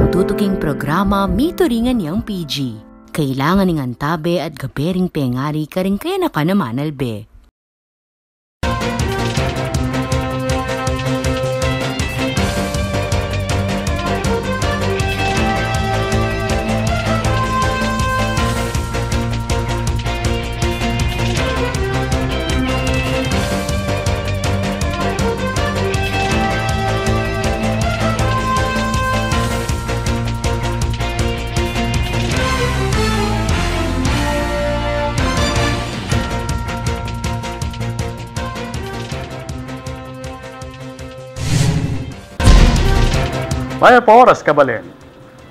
king tutuking programa mituringan niyang PG. Kailangan ng antabe at gabering pengari karing kaya na ka naman albe. Maya pa oras kabalen.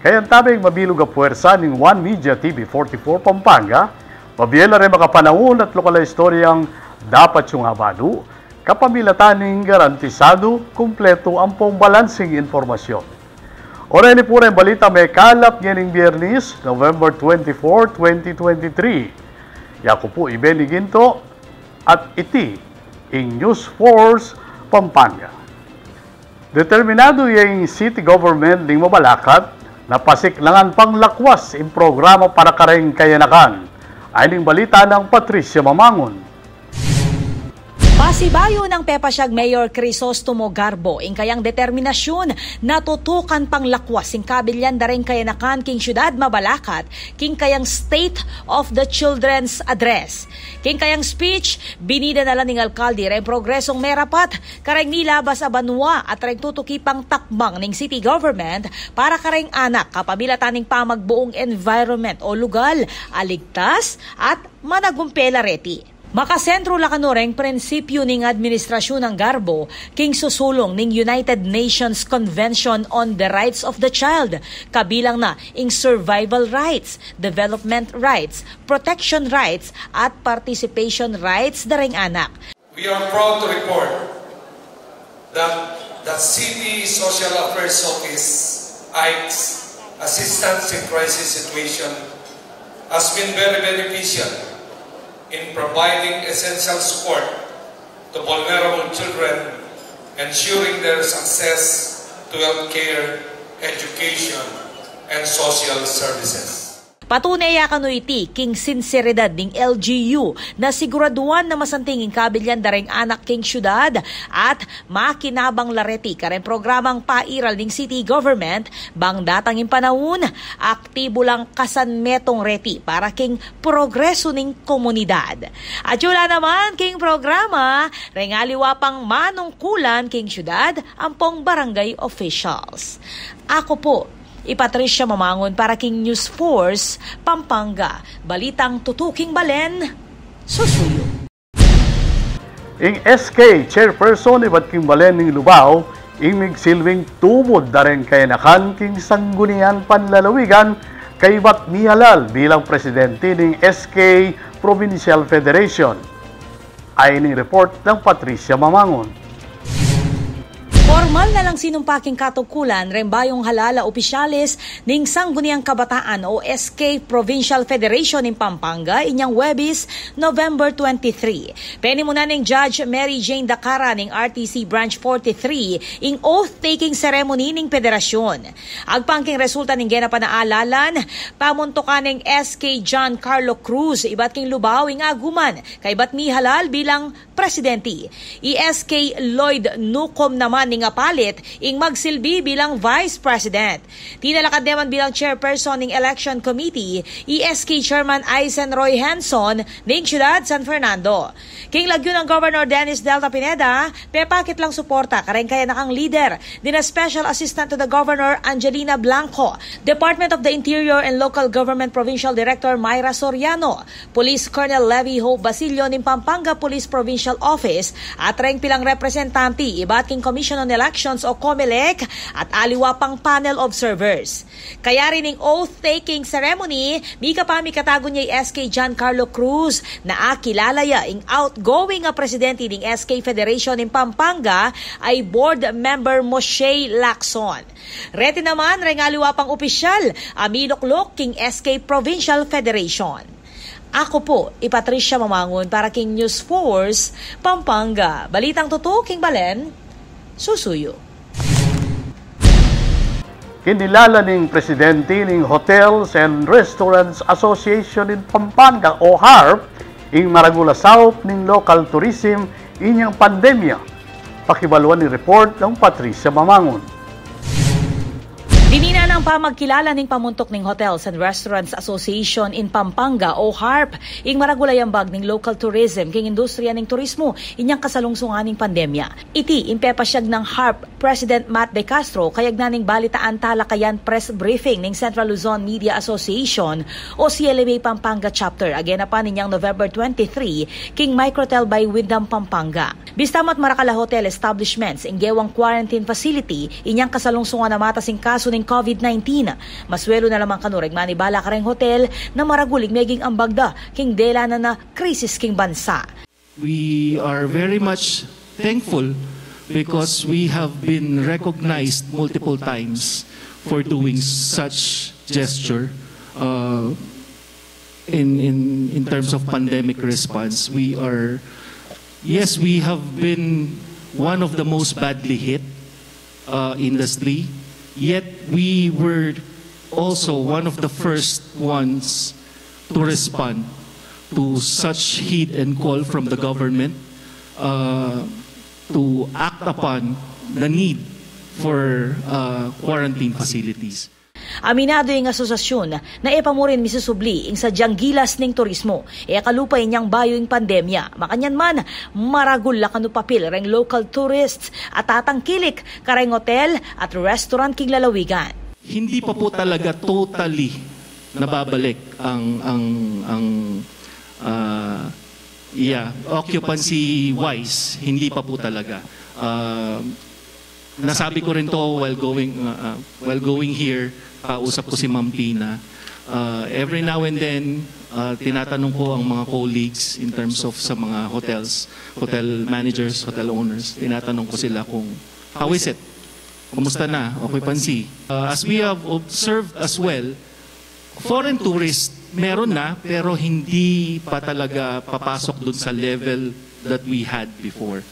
Kaya tabing mabilog ang puwersa ng One Media TV 44 Pampanga, mabiyela rin makapanahon at lokal na istoryang dapat yung abalo, kapamilataning garantisado, kumpleto ang pong balansing informasyon. Oray ni pura yung balita may kalap ngayon Biyernes, November 24, 2023. Yako po Ibeni Ginto at iti in News Force Pampanga. Determinado yung city government ng Mabalacat na pasiklangan panglakwas ang programa para kareng kayanakan. Ay ning balita ng Patricia Mamangon. Pasibayo ng Pepasyag Mayor Crisostomo Garbo ing kayang determinasyon na tutukan pang lakwas ing kabilyan dareng kayanakan king syudad Mabalacat king kayang State of the Children's Address. King kayang speech binida na lang ning alkalde ren progresong merapat kareng nilabas a banwa at reng tutuki pang takbang ning city government para kareng anak kapamilatan ning pamagbuong environment o lugal aligtas at managumpela reti. Makasentro la kanoreng prinsipyo ning administrasyon ng Garbo king susulong ning United Nations Convention on the Rights of the Child, kabilang na ing survival rights, development rights, protection rights at participation rights dareng anak. We are proud to report that the City Social Affairs Office (ICE) Assistance in Crisis Situation has been very beneficial in providing essential support to vulnerable children, ensuring their success to health care, education, and social services. Patunay kano iti king sinseridad ning LGU na siguraduan na masantingin kabilyan dareng anak king syudad at makinabang lareti karen programang pairal ning city government bang datangin panahon aktibo lang kasanmetong reti para king progreso ning komunidad. At yula naman king programa rengaliwa pang manungkulan king syudad ampong barangay officials. Ako po Patricia Mamangon para king News Force Pampanga. Balitang tutuking balen, susuyo. Ing SK Chairperson ibat king balen ning Lubao, ing migsilwing tumod dareng kayanakan king sanggunian panlalawigan kay Bat Mihalal bilang presidente ning SK Provincial Federation. Ay ning report ng Patricia Mamangon. Formal na lang sinumpaking katukulan rembayong halala opisyales ning Sangguniang Kabataan o SK Provincial Federation in Pampanga inyang Webis, November 23. Penimuna ning Judge Mary Jane Dacara ning RTC Branch 43 ing oath-taking ceremony ning federasyon. Agpangking resulta ning genapanaalalan, pamuntukan ning SK John Carlo Cruz ibat king Lubao ing aguman kay Bat Mihalal bilang presidente. SK Lloyd Nucom naman ning palit ing magsilbi bilang Vice President. Tinalakad naman bilang Chairperson ng Election Committee, ESK Chairman Aisen Roy Hanson ng Ciudad San Fernando. King lagyo ng Governor Dennis Delta Pineda, pepakit lang suporta kareng kaya nakang leader din na Special Assistant to the Governor Angelina Blanco, Department of the Interior and Local Government Provincial Director Myra Soriano, Police Colonel Levy Hope Basilio ng Pampanga Police Provincial Office at reng pilang representante ibat king Commission on Elections o COMELEC at aliwa pang panel observers. Kaya rin ng oath-taking ceremony, mika pa mikatago niya SK John Carlo Cruz na akilalaya ing outgoing presidente ng SK Federation ng Pampanga ay board member Moshe Lacson. Reti naman ring aliwa pang opisyal, aminuklok king SK Provincial Federation. Ako po, Patricia Mamangon para king News Force Pampanga. Balitang tutuking balen, susuyo. kinilala ning presidente ning Hotels and Restaurants Association in Pampanga o HARP ing maragulasawop ning local tourism inyang pandemya. Pakibaluan ni report ng Patricia Mamangon. Dinina ng pamagkilala ning pamuntok ning Hotels and Restaurants Association in Pampanga o HARP ing maragulayambag ning local tourism king industriya ning turismo inyang kasalungsungan ning pandemya. Iti impepasyag ng HARP President Matt De Castro kayag na ning balitaan talakayan press briefing ning Central Luzon Media Association o CLMA Pampanga Chapter agena pa ninyang November 23 king Microtel by Windham Pampanga. Bistamat marakala hotel establishments ing gewang quarantine facility inyang kasalungsungan na mata sing kaso ning COVID-19. Maswelo na lamang kanureg manibala kareng hotel na maragulig meging ambagda king dela na krisis king bansa. We are very much thankful because we have been recognized multiple times for doing such gesture in terms of pandemic response. We have been one of the most badly hit industry. Yet we were also one of the first ones to respond to such heat and call from the government to act upon the need for quarantine facilities. Aminado yung asosasyon na ipamurin misusubli ing sadyang gilas ning turismo. Kalupay niyang bayo yung pandemya. Makanyan man, maragul la kanupapil reng local tourists at tatangkilik kareng hotel at restaurant king lalawigan. Hindi pa po talaga totally nababalik ang occupancy wise, hindi pa po talaga. Nasabi ko rin to while going here, kausap ko si Ma'am Pina. Every now and then, tinatanong ko ang mga colleagues in terms of sa mga hotels, hotel managers, hotel owners. Tinatanong ko sila kung, how is it? Kumusta na? Occupancy? As we have observed as well, foreign tourists, meron na, pero hindi pa talaga papasok dun sa level that we had before.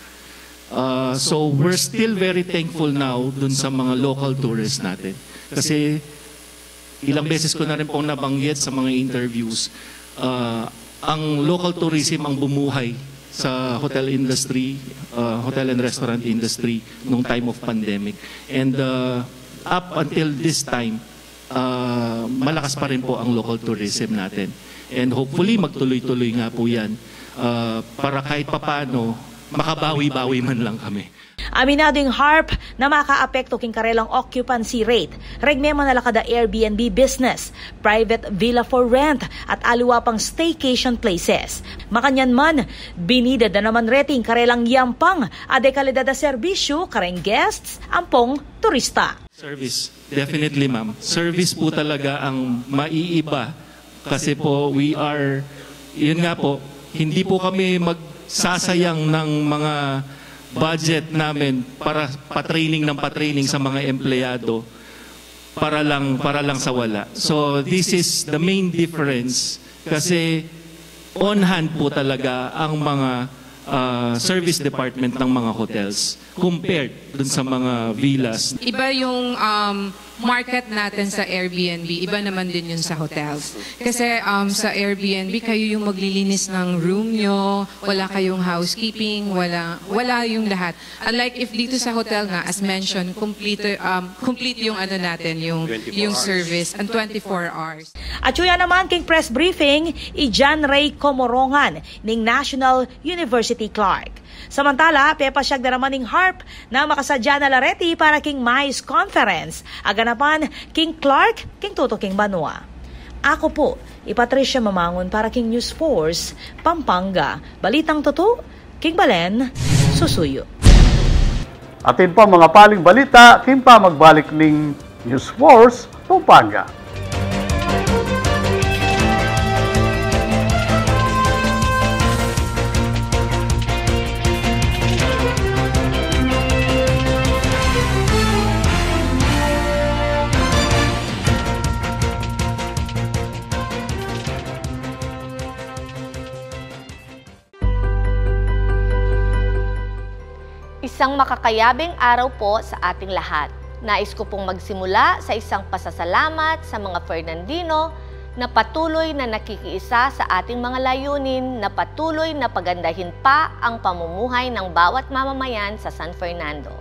So we're still very thankful now dun sa mga local tourists natin. Kasi ilang beses ko na rin pong nabanggit sa mga interviews, ang local tourism ang bumuhay sa hotel industry, hotel and restaurant industry nung time of pandemic. And up until this time, malakas pa rin po ang local tourism natin. And hopefully magtuloy-tuloy nga po yan para kahit papano makabawi-bawi man lang kami. Aminado yung HARP na makaapekto king karelang occupancy rate. Regme manalakada Airbnb business, private villa for rent at aliwa pang staycation places. Makanyan man, binida na naman rating karelang yampang ade kalidad na serbisyo kareng guests ampong turista. Service, definitely ma'am. Service po talaga ang maiiba kasi po yun nga po, hindi po kami magsasayang ng mga budget namin para pa-training sa mga empleyado para lang sa wala. So this is the main difference kasi on hand po talaga ang mga service department ng mga hotels compared dun sa mga villas. Iba yung market natin sa Airbnb, iba naman din yun sa hotels. Kasi sa Airbnb, kayo yung maglilinis ng room nyo, wala kayong housekeeping, wala yung lahat. Unlike if dito sa hotel nga, as mentioned, complete yung natin, yung service, and 24 hours. At yuya naman king press briefing, John Ray Comorongan ning National University Clark. Samantala, pepasyag na naman ning HARP na makasadya na lareti para king MICE Conference. Aganapan, King Clark, King Toto, King Banua. Ako po, Patricia Mamangon para King News Force, Pampanga. Balitang Toto, King Balen, Susuyo. Atin pa mga paling balita, King pa magbalik ning News Force, Pampanga. Isang makakayabing araw po sa ating lahat. Nais ko pong magsimula sa isang pasasalamat sa mga Fernandino na patuloy na nakikiisa sa ating mga layunin na patuloy na pagandahin pa ang pamumuhay ng bawat mamamayan sa San Fernando.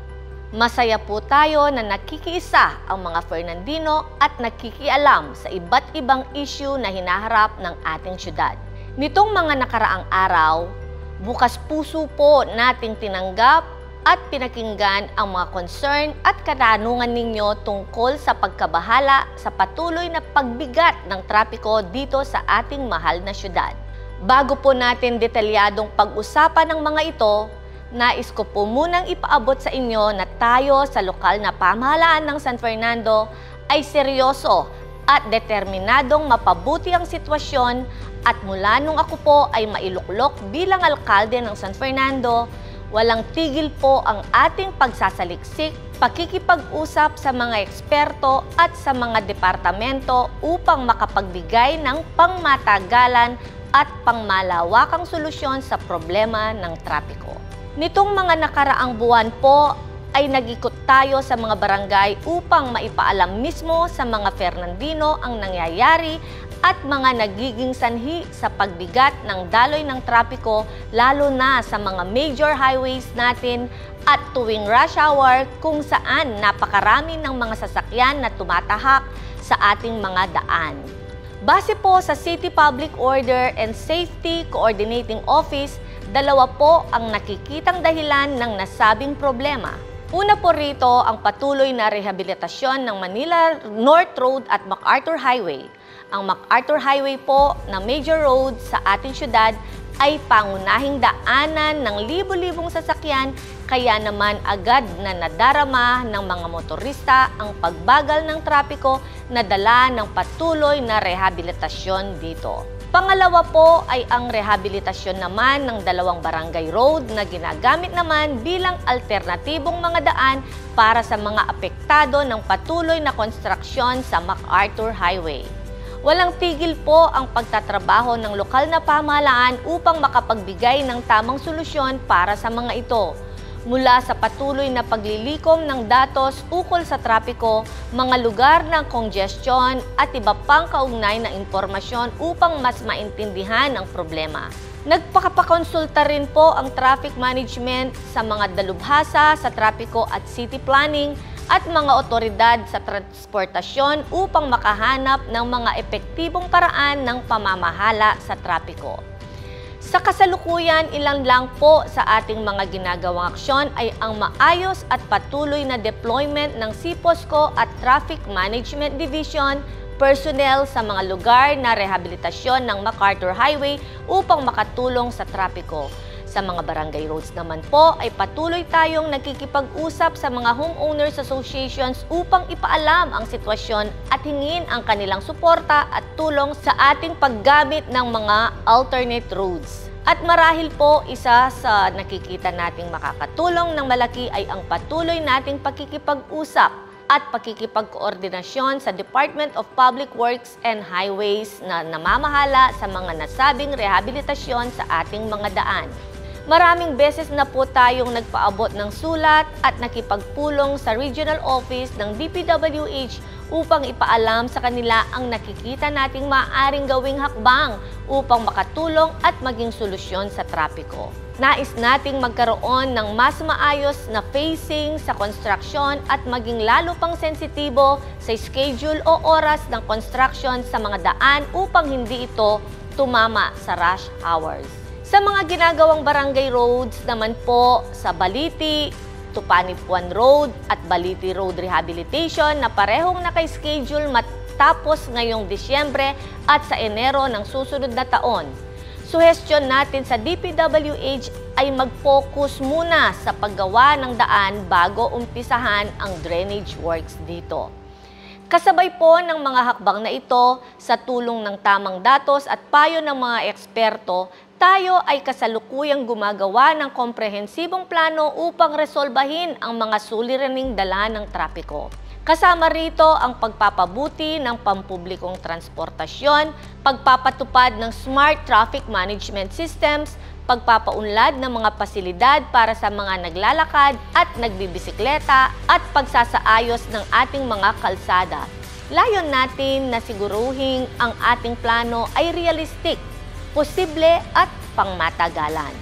Masaya po tayo na nakikiisa ang mga Fernandino at nakikialam sa iba't ibang issue na hinaharap ng ating syudad. Nitong mga nakaraang araw, bukas puso po nating tinanggap at pinakinggan ang mga concern at katanungan ninyo tungkol sa pagkabahala sa patuloy na pagbigat ng trapiko dito sa ating mahal na syudad. Bago po natin detalyadong pag-usapan ng mga ito, nais ko po munang ipaabot sa inyo na tayo sa lokal na pamahalaan ng San Fernando ay seryoso at determinadong mapabuti ang sitwasyon at mula nung ako po ay mailuklok bilang alkalde ng San Fernando, walang tigil po ang ating pagsasaliksik, pakikipag-usap sa mga eksperto at sa mga departamento upang makapagbigay ng pangmatagalan at pangmalawakang solusyon sa problema ng trapiko. Nitong mga nakaraang buwan po ay nag-ikot tayo sa mga barangay upang maipaalam mismo sa mga Fernandino ang nangyayari at mga nagiging sanhi sa pagbigat ng daloy ng trapiko lalo na sa mga major highways natin at tuwing rush hour kung saan napakarami ng mga sasakyan na tumatahak sa ating mga daan. Base po sa City Public Order and Safety Coordinating Office, dalawa po ang nakikitang dahilan ng nasabing problema. Una po rito ang patuloy na rehabilitasyon ng Manila North Road at MacArthur Highway. Ang MacArthur Highway po na major road sa ating syudad ay pangunahing daanan ng libo-libong sasakyan kaya naman agad na nadarama ng mga motorista ang pagbagal ng trapiko na dala ng patuloy na rehabilitasyon dito. Pangalawa po ay ang rehabilitasyon naman ng dalawang barangay road na ginagamit naman bilang alternatibong mga daan para sa mga apektado ng patuloy na konstruksyon sa MacArthur Highway. Walang tigil po ang pagtatrabaho ng lokal na pamahalaan upang makapagbigay ng tamang solusyon para sa mga ito. Mula sa patuloy na paglilikom ng datos ukol sa trapiko, mga lugar ng congestion at iba pang kaugnay na impormasyon upang mas maintindihan ang problema. Nagpapakonsulta rin po ang traffic management sa mga dalubhasa sa trapiko at city planning at mga otoridad sa transportasyon upang makahanap ng mga epektibong paraan ng pamamahala sa trapiko. Sa kasalukuyan, ilan lang po sa ating mga ginagawang aksyon ay ang maayos at patuloy na deployment ng CPOSCO at Traffic Management Division personnel sa mga lugar na rehabilitasyon ng MacArthur Highway upang makatulong sa trapiko. Sa mga barangay roads naman po ay patuloy tayong nagkikipag-usap sa mga homeowners associations upang ipaalam ang sitwasyon at hingin ang kanilang suporta at tulong sa ating paggamit ng mga alternate roads. At marahil po isa sa nakikita nating makakatulong ng malaki ay ang patuloy nating pakikipag-usap at pakikipag-koordinasyon sa Department of Public Works and Highways na namamahala sa mga nasabing rehabilitasyon sa ating mga daan. Maraming beses na po tayong nagpaabot ng sulat at nakipagpulong sa regional office ng DPWH upang ipaalam sa kanila ang nakikita nating maaaring gawing hakbang upang makatulong at maging solusyon sa trapiko. Nais nating magkaroon ng mas maayos na phasing sa construction at maging lalo pang sensitibo sa schedule o oras ng construction sa mga daan upang hindi ito tumama sa rush hours. Sa mga ginagawang barangay roads naman po sa Baliti, Tupanipuan Road at Baliti Road Rehabilitation na parehong naka-schedule matapos ngayong Disyembre at sa Enero ng susunod na taon. Suhestyon natin sa DPWH ay mag-focus muna sa paggawa ng daan bago umpisahan ang drainage works dito. Kasabay po ng mga hakbang na ito, sa tulong ng tamang datos at payo ng mga eksperto, tayo ay kasalukuyang gumagawa ng komprehensibong plano upang resolbahin ang mga suliraning dala ng trapiko. Kasama rito ang pagpapabuti ng pampublikong transportasyon, pagpapatupad ng smart traffic management systems, pagpapaunlad ng mga pasilidad para sa mga naglalakad at nagbibisikleta at pagsasaayos ng ating mga kalsada. Layon natin na siguruhin ang ating plano ay realistic, posible at pangmatagalan.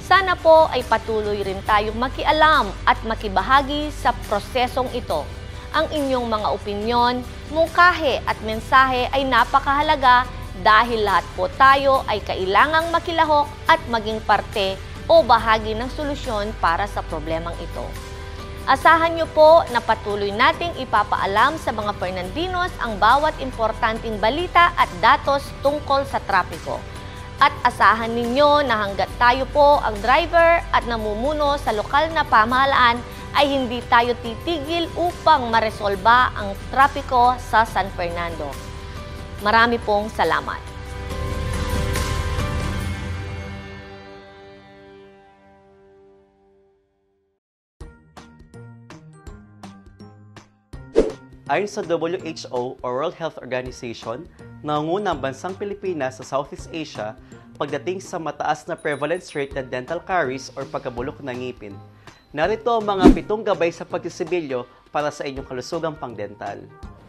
Sana po ay patuloy rin tayong makialam at makibahagi sa prosesong ito. Ang inyong mga opinyon, mungkahi at mensahe ay napakahalaga dahil lahat po tayo ay kailangang makilahok at maging parte o bahagi ng solusyon para sa problemang ito. Asahan niyo po na patuloy nating ipapaalam sa mga Fernandinos ang bawat importanteng balita at datos tungkol sa trapiko. At asahan ninyo na hanggat tayo po ang driver at namumuno sa lokal na pamahalaan ay hindi tayo titigil upang maresolba ang trapiko sa San Fernando. Marami pong salamat. Ayon sa WHO o World Health Organization, nangunguna ang bansang Pilipinas sa Southeast Asia pagdating sa mataas na prevalence rate ng dental caries o pagkabulok ng ngipin. Narito ang mga 7 gabay sa pagsisibilyo para sa inyong kalusugang pangdental.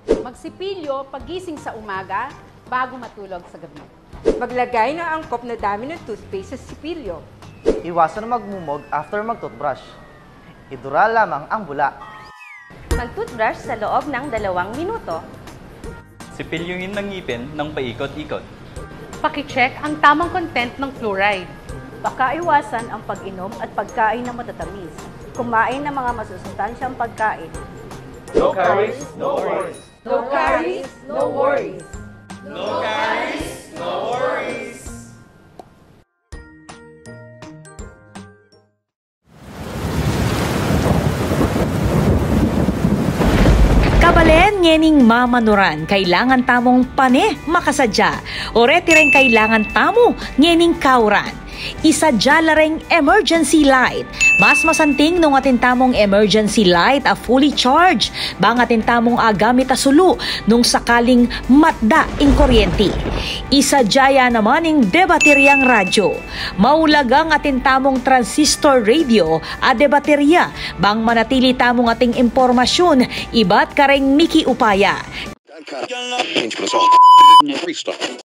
Magsipilyo pagising sa umaga bago matulog sa gabi. Maglagay ng angkop na dami ng toothpaste sa sipilyo. Iwasan na magmumog after mag-toothbrush. Idura lamang ang bula. Mag-toothbrush sa loob ng 2 minuto. Sipilyuhin ng ngipin ng paikot-ikot. Paki-check ang tamang content ng fluoride. Baka iwasan ang pag-inom at pagkain ng matatamis. Kumain ng mga masusustansyang pagkain. No caries, no worries. No caries, no worries. No caries, no worries. Kabalen, ngening mamanuran, kailangan tamong pane makasadya. Oreti rin kailangan tamo, ngening kauran. Isadya lareng emergency light. Mas masanting nung atin tamong emergency light a fully charged. Bang atin tamong agamit asulu nung sakaling matda ing kuryente. Isadya naman ing debateryang radyo. Maulagang atin tamong transistor radio a debaterya. Bang manatili tamong ating impormasyon, iba't kareng miki upaya.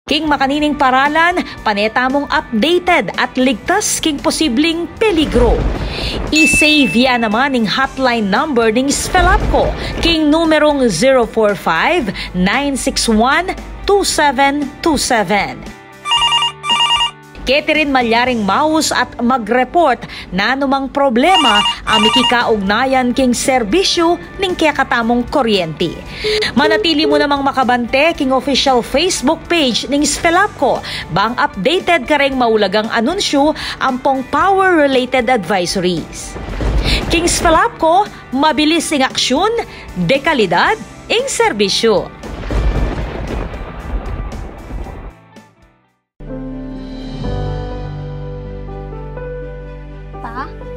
King makanining paralan, panetamong updated at ligtas king posibleng peligro. I-save ya naman ning hotline number ning Spelapco, king numerong 045-961-2727. Catherine Malyaring Maus at mag-report na anumang problema amiki kaugnayan king serbisyo ning kakatamong kuryente. Manatili mo namang makabante king official Facebook page ning Spelapco bang updated kareng maulagang anunsyo ampong power-related advisories. King Spelapco, mabilis ing aksyon, dekalidad ing serbisyo.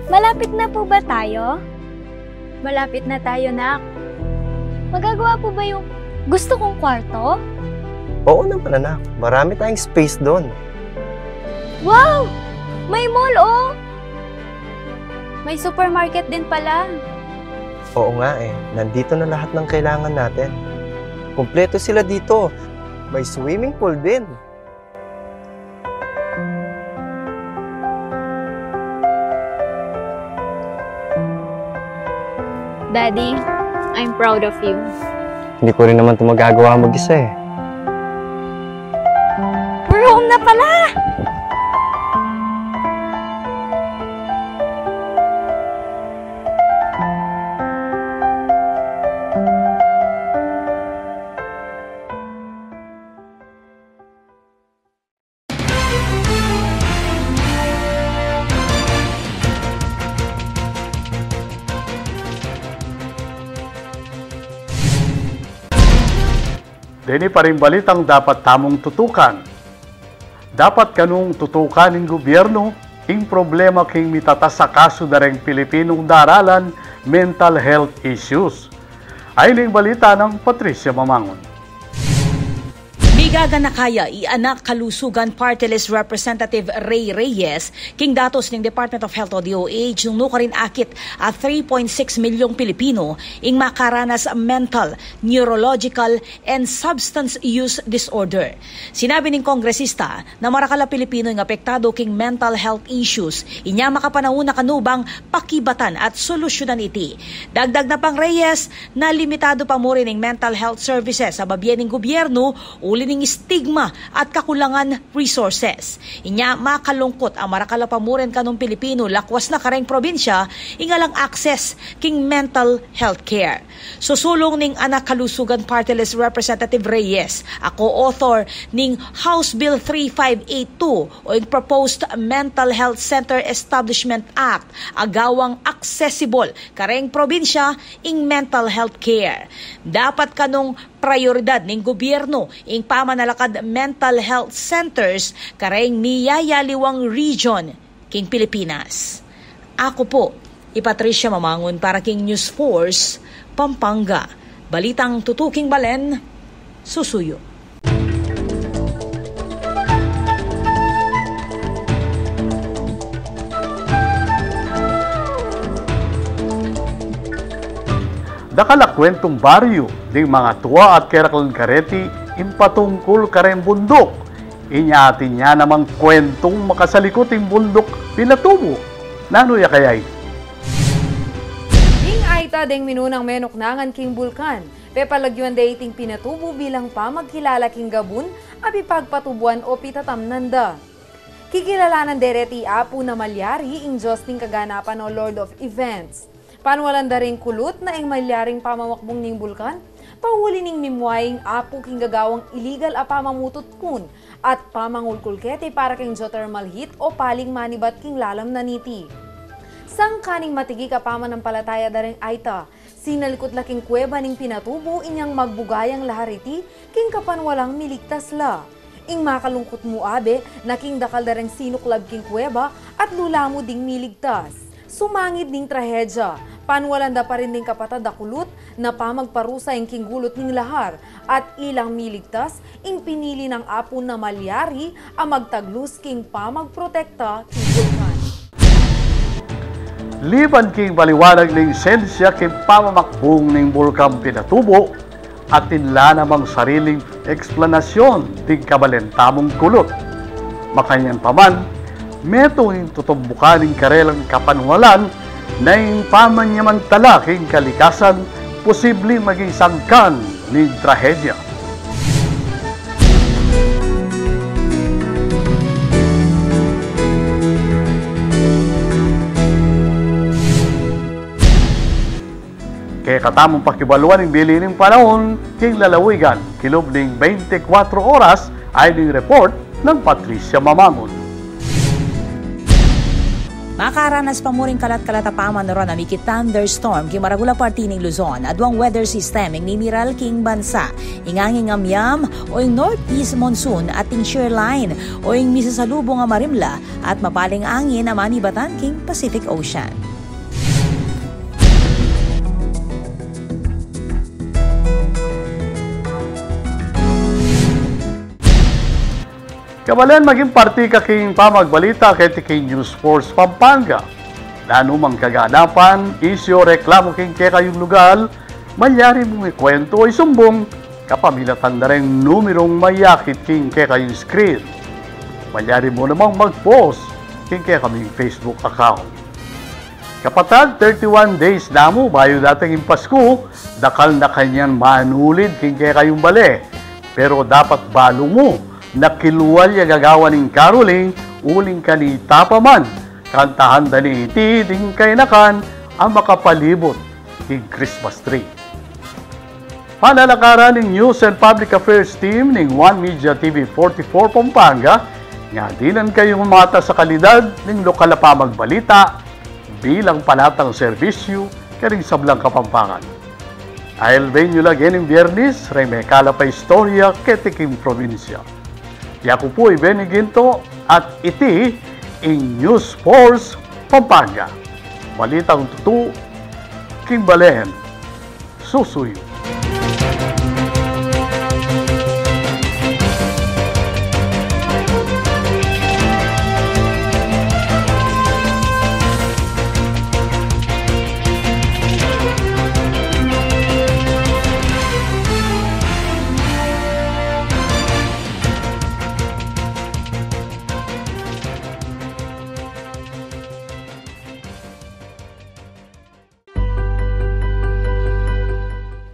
Malapit na po ba tayo? Malapit na tayo, nak. Magagawa po ba yung gusto kong kwarto? Oo naman, anak. Marami tayong space doon. Wow! May mall, oh! May supermarket din pala. Oo nga eh. Nandito na lahat ng kailangan natin. Kumpleto sila dito. May swimming pool din. Daddy, I'm proud of you. Hindi ko rin naman ito magagawa mag-isa eh. We're home na pala! Dini pa rin balitang dapat tamong tutukan. Dapat kanung tutukan ng gobyerno ing problema king mitata sa kaso dareng Pilipinong daralan mental health issues. Ay ning balita ng Patricia Mamangon. Bigaga na kaya ianak kalusugan Party List Representative Ray Reyes king datos ng Department of Health o DOH nung nuka rin akit at 3.6 milyong Pilipino ing makaranas mental, neurological, and substance use disorder. Sinabi ng kongresista na marakala Pilipino ing apektado king mental health issues inya makapanahon na kanubang pakibatan at solusyonan iti. Dagdag na pang Reyes na limitado pa mo rin ng mental health services sa babiyaning gobyerno uli ng stigma at kakulangan resources. Inya makalungkot ang marakala pamuren kanong Pilipino lakwas na kareng probinsya ingalang access king mental health care. Susulong ning anak kalusugan Party List Representative Reyes, ako author ning House Bill 3582 o yung Proposed Mental Health Center Establishment Act agawang accessible kareng probinsya ing mental health care. Dapat kanong prioridad ng gobyerno ing pamanalakad mental health centers kareng niyayaliwang region king Pilipinas. Ako po, Patricia Mamangon para king News Force, Pampanga. Balitang tutuking balen, susuyo. Dakala kwentong baryo ng mga tuwa at keraklan kareti impatungkol kareng bundok. Inyati niya namang kwentong makasalikuting bundok pinatubo. Nanoya kaya'y? Ing aita deng minunang menok nangan king bulkan. Pepalagyuan dating pinatubo bilang pamagkilala king gabun abi pagpatubuan o pitatamnanda. Kikilalanan dereti apo na malyari ing Diyos ning kaganapan o Lord of Events. Panwalan da rin kulot na ing malyaring pamamakbong ning bulkan, pahuli ning mimwaing apo king gagawang illegal a pamamutot kun at pamangulkulkete para king geothermal heat o paling manibat king lalam na niti. Sang kaning matigi ka paman ng palataya da rin aita, sinalikot laking kuweba ning pinatubo inyang magbugayang lahariti king kapanwalang miligtas la. Ing makalungkot mo abe, naking dakal da rin sinuklab king kuweba at lulamo ding miligtas. Sumangid ning trahedya, panwalanda pa rin ding kapatad kulot na pamagparusa ing kinggulot ning lahar at ilang miligtas ing pinili ng apo na malyari ang magtaglus king pamagprotekta king bulkan. Liban king baliwanag ning sensya king pamamakbong ning bulkan pinatubo at tinla namang sariling eksplanasyon ting kabalentamong kulot. Makanyan paman, meto yung tutumbukan ng karelang kapanwalan na yung pamanyamantala king kalikasan posibleng maging sangkan ng trahedya. Kaya katamong pakibaluan ng bilining panahon king lalawigan kilob ng 24 oras ay ng report ng Patricia Mamangon. Makaranas pa mo rin kalat-kalatapaman ron na mikit thunderstorm king maragula parti ng Luzon adwang weather system ing nimiral king bansa inganging amyam o ing northeast monsoon at ing shear line o ing misasalubong nga marimla at mapaling angin na manibatan king Pacific Ocean. Kabalen maging parti ka king pamagbalita kay king News Force Pampanga. Nanumang kaganapan, isyo reklamo king kayong lugar, malyari mong ikwento ay sumbong, kapamilatan na rin numerong mayakit king kayong screen. Malyari mo namang mag-post king kaming Facebook account. Kapatag 31 days na mo bayo dating Pasko, dakal na kanyan manulid king kayong bale. Pero dapat balo mo, nakiluwal yung gagawa ng caroling, uling kanita pa man, kantahan da ni iti, ding kainakan, ang makapalibot ng Christmas tree. Panalakaran ng News and Public Affairs Team ng One Media TV 44 Pampanga, nga dinan kayong mata sa kalidad ng lokal na pamagbalita bilang panatang serbisyo karing sablang Kapampangan. I'll venue lagyan ng Biyernes, rin may kalapay istorya ketiking probinsya. Yaku po Benny Ginto at iti in News Force Pampanga. Balitang tutu, king balen, susuyo.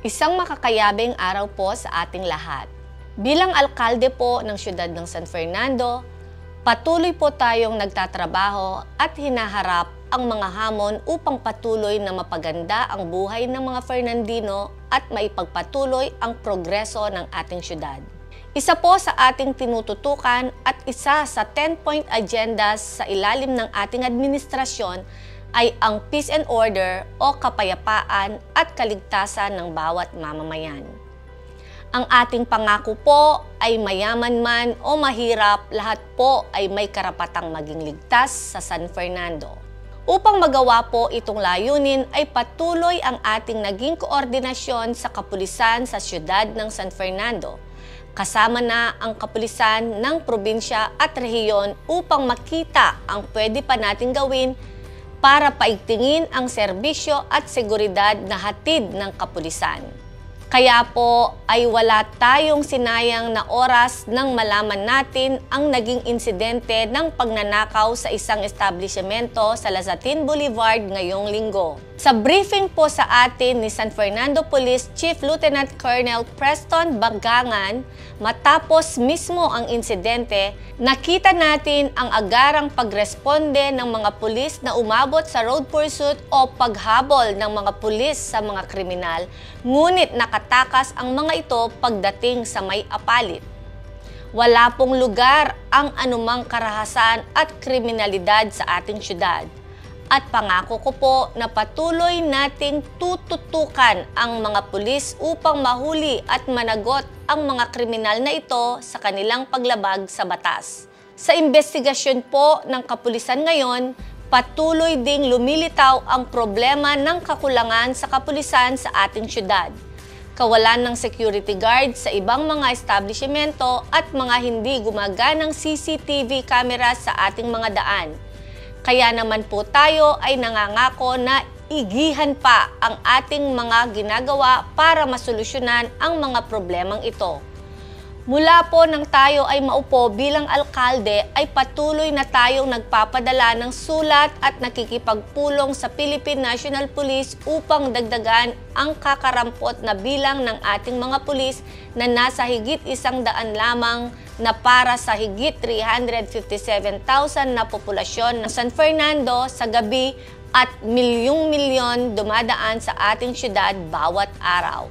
Isang makakayabing araw po sa ating lahat. Bilang alkalde po ng siyudad ng San Fernando, patuloy po tayong nagtatrabaho at hinaharap ang mga hamon upang patuloy na mapaganda ang buhay ng mga Fernandino at maipagpatuloy ang progreso ng ating siyudad. Isa po sa ating tinututukan at isa sa 10-point agendas sa ilalim ng ating administrasyon ay ang peace and order o kapayapaan at kaligtasan ng bawat mamamayan. Ang ating pangako po ay mayaman man o mahirap, lahat po ay may karapatang maging ligtas sa San Fernando. Upang magawa po itong layunin ay patuloy ang ating naging koordinasyon sa kapulisan sa siyudad ng San Fernando. Kasama na ang kapulisan ng probinsya at rehiyon upang makita ang pwede pa nating gawin para paigtingin ang serbisyo at seguridad na hatid ng kapulisan. Kaya po ay wala tayong sinayang na oras nang malaman natin ang naging insidente ng pagnanakaw sa isang establishmento sa Lazatin Boulevard ngayong linggo. Sa briefing po sa atin ni San Fernando Police Chief Lieutenant Colonel Preston Bagangan, matapos mismo ang insidente, nakita natin ang agarang pagresponde ng mga pulis na umabot sa road pursuit o paghabol ng mga pulis sa mga kriminal, ngunit nakatakas ang mga ito pagdating sa may apalit. Wala pong lugar ang anumang karahasan at kriminalidad sa ating syudad. At pangako ko po na patuloy nating tututukan ang mga pulis upang mahuli at managot ang mga kriminal na ito sa kanilang paglabag sa batas. Sa investigasyon po ng kapulisan ngayon, patuloy ding lumilitaw ang problema ng kakulangan sa kapulisan sa ating syudad. Kawalan ng security guard sa ibang mga establishmento at mga hindi gumaganang CCTV camera sa ating mga daan. Kaya naman po tayo ay nangangako na igihan pa ang ating mga ginagawa para masolusyonan ang mga problemang ito. Mula po nang tayo ay maupo bilang alkalde ay patuloy na tayong nagpapadala ng sulat at nakikipagpulong sa Philippine National Police upang dagdagan ang kakarampot na bilang ng ating mga pulis na nasa higit 100 lamang na para sa higit 357,000 na populasyon ng San Fernando sa gabi at milyong-milyon dumadaan sa ating syudad bawat araw.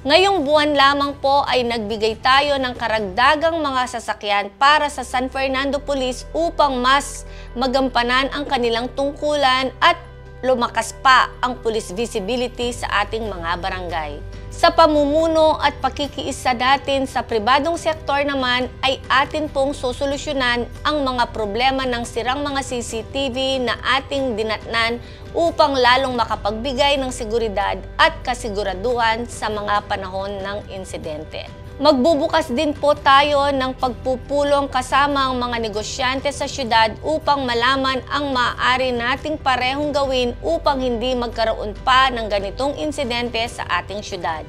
Ngayong buwan lamang po ay nagbigay tayo ng karagdagang mga sasakyan para sa San Fernando Police upang mas magampanan ang kanilang tungkulan at lumakas pa ang police visibility sa ating mga barangay. Sa pamumuno at pakikiisa natin sa pribadong sektor naman ay atin pong sosolusyonan ang mga problema ng sirang mga CCTV na ating dinatnan upang lalong makapagbigay ng seguridad at kasiguraduhan sa mga panahon ng insidente. Magbubukas din po tayo ng pagpupulong kasama ang mga negosyante sa syudad upang malaman ang maaari nating parehong gawin upang hindi magkaroon pa ng ganitong insidente sa ating syudad.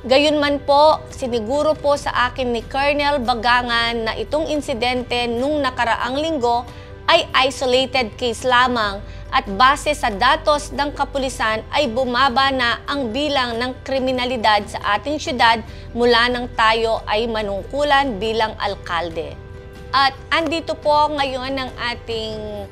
Gayunman po, siniguro po sa akin ni Colonel Bagangan na itong insidente nung nakaraang linggo ay isolated case lamang at base sa datos ng kapulisan ay bumaba na ang bilang ng kriminalidad sa ating syudad mula nang tayo ay manungkulan bilang alkalde. At andito po ngayon ang ating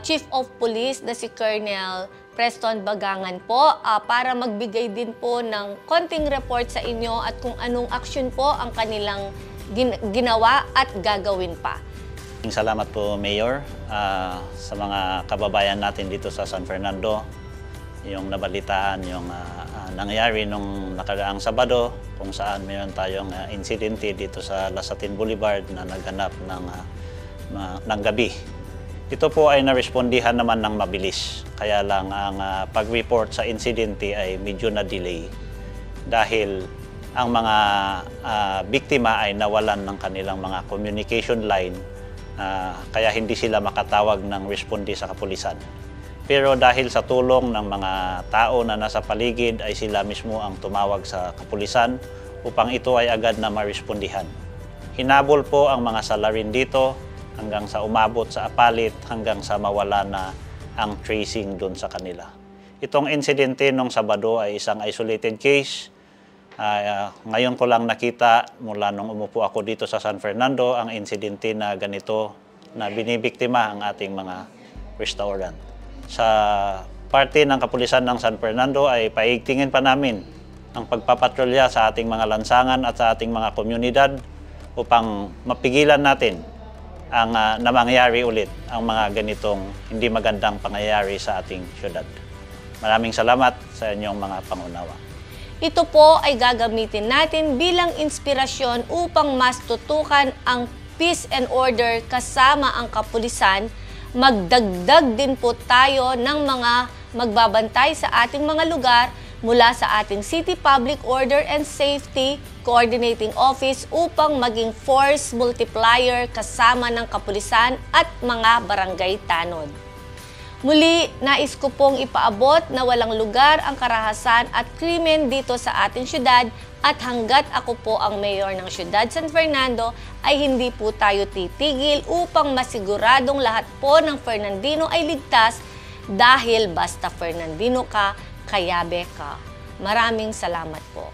Chief of Police na si Colonel Preston Bagangan po para magbigay din po ng konting report sa inyo at kung anong aksyon po ang kanilang ginawa at gagawin pa. Salamat po, Mayor, sa mga kababayan natin dito sa San Fernando. Yung nabalitaan, yung nangyari nung nakaraang Sabado, kung saan mayroon tayong insidente dito sa Lazatin Boulevard na nagganap ng gabi. Ito po ay narespondihan naman ng mabilis. Kaya lang ang pag-report sa insidente ay medyo na-delay dahil ang mga biktima ay nawalan ng kanilang mga communication line. Kaya hindi sila makatawag ng responde sa kapulisan. Pero dahil sa tulong ng mga tao na nasa paligid ay sila mismo ang tumawag sa kapulisan upang ito ay agad na marespondihan. Hinabol po ang mga salarin dito hanggang sa umabot sa apalit hanggang sa mawala na ang tracing doon sa kanila. Itong insidente nung Sabado ay isang isolated case Ngayon ko lang nakita mula nung umupo ako dito sa San Fernando ang insidente na ganito na binibiktima ang ating mga restaurant. Sa parte ng kapulisan ng San Fernando ay paigtingin pa namin ang pagpapatrolya sa ating mga lansangan at sa ating mga komunidad upang mapigilan natin ang namangyari ulit ang mga ganitong hindi magandang pangyayari sa ating syudad. Maraming salamat sa inyong mga pangunawa. Ito po ay gagamitin natin bilang inspirasyon upang mas tutukan ang peace and order kasama ang kapulisan. Magdagdag din po tayo ng mga magbabantay sa ating mga lugar mula sa ating City Public Order and Safety Coordinating Office upang maging force multiplier kasama ng kapulisan at mga barangay tanod. Muli, nais ko pong ipaabot na walang lugar ang karahasan at krimen dito sa ating syudad at hanggat ako po ang mayor ng syudad San Fernando ay hindi po tayo titigil upang masiguradong lahat po ng Fernandino ay ligtas dahil basta Fernandino ka, kayabe ka. Maraming salamat po.